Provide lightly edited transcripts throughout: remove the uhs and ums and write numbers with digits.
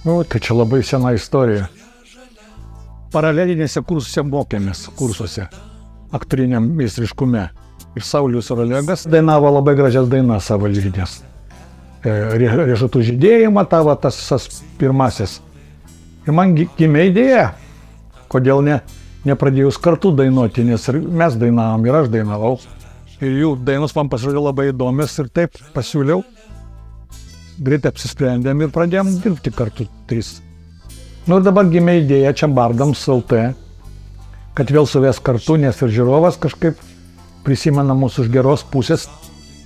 Nu, tai čia labai sena istorija. Paralelinėse kursuose mokėmės, aktoriniam meistriškume. Ir Saulius ir Olegas dainavo labai gražias dainas savo lyrines. Riešutų žydėjimą, tas pirmasis. Ir man gimė idėja, kodėl nepradėjus kartu dainuoti, nes ir mes dainavom, ir aš dainavau. Ir jų dainos man pasirodė labai įdomios ir taip pasiūliau. Greitai apsisprendėm ir pradėjom dirbti kartu 3. Nu ir dabar gimė idėja čia bardams LT, kad vėl suves kartu, nes ir žiūrovas kažkaip prisimena mūsų už geros pusės.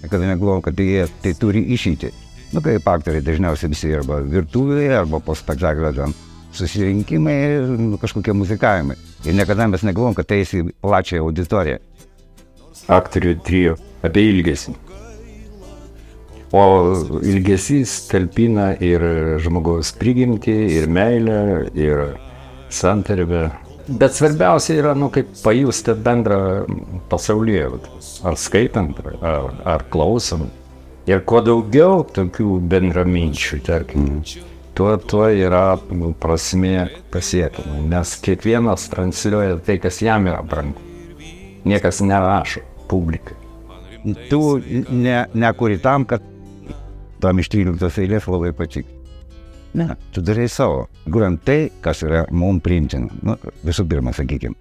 Kada negalvojau, kad jie tai turi išeiti. Nu, kaip aktoriai dažniausiai visi arba virtuvėje, arba po spektaklio ten susirinkimai, kažkokie muzikavimai. Ir niekada mes negalvojom, kad tai į plačią auditoriją. Aktorių trio apie ilgesį. O ilgesys talpina ir žmogaus prigimtį, ir meilę, ir santarvę. Bet svarbiausia yra, kaip pajusti bendrą pasaulėjautą. Ar skaitant, ar klausant. Ir kuo daugiau tokių bendraminčių, tarkim, tuo yra prasmė pasiekima. Nes kiekvienas transliuoja tai, kas jam yra brangu. Niekas nerašo publikai. Tu nekuri tam, kad tam iš 13 eilės labai patiko. Ne, tu darai savo. Kuriam tai, kas yra mums priimtina. Nu, visų pirma, sakykim.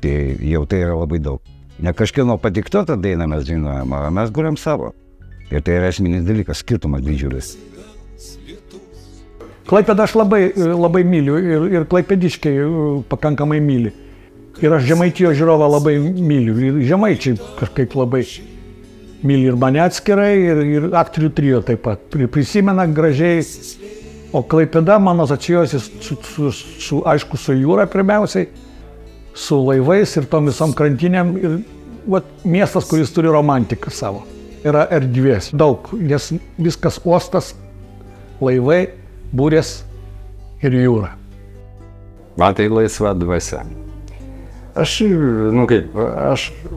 Tai jau tai yra labai daug. Ne kažkieno padiktotą dainą mes dainuojam, o mes kuriam savo. Ir tai yra esminis dalykas, skirtumas didžiulis. Klaipėdą aš labai myliu ir klaipėdiškiai pakankamai myli. Ir aš Žemaitijos žiūrovą labai myliu. Ir žemaičiai kažkaip labai myli ir mane atskirai, ir aktorių trio taip pat. Prisimena gražiai. O Klaipėda man asocijuojasi aišku, su jūra pirmiausiai, su laivais ir tom visom krantinėm. Ir miestas, kuris turi romantiką savo. Yra erdvės daug, nes viskas uostas, laivai, burės ir jūra. Man tai laisva dvasia. Aš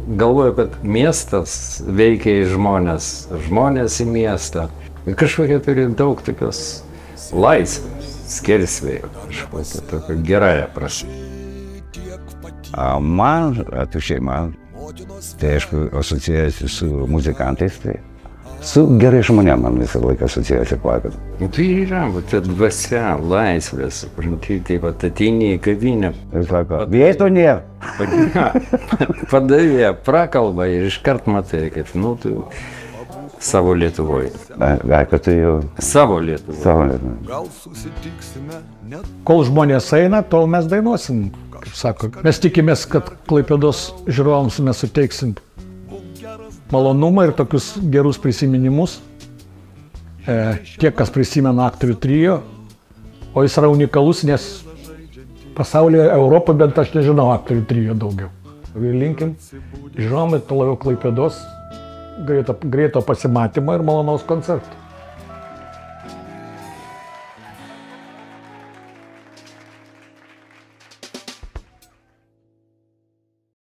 galvoju, kad miestas veikia į žmonės, žmonės į miestą. Kažkokia turi daug tokios laisvės, skersvėjo, kažkokia tokia gerąja prasme. Man, tai aišku, asocijuojasi su muzikantais, tai su gerai žmonėm man visą laiką asocijuojasi Klaipėda. Tai yra, ta dvasia, laisvės, taip pat ateini į kavinę. Vieto nėra. Padavėja, prakalba ir iškart matai, kad tu savo Lietuvoje. Kad tu jau... Savo Lietuvoje. Kol žmonės eina, tol mes dainuosim, kaip sako. Mes tikimės, kad Klaipėdos žiūrovams mes suteiksim malonumą ir tokius gerus prisiminimus. Tie, kas prisimena aktorių trio, o jis yra unikalus, nes pasaulyje, Europoje bent aš nežinau aktorių trio daugiau. Ir linkim žiūrovams toliau Klaipėdos greito pasimatymo ir malonaus koncerto.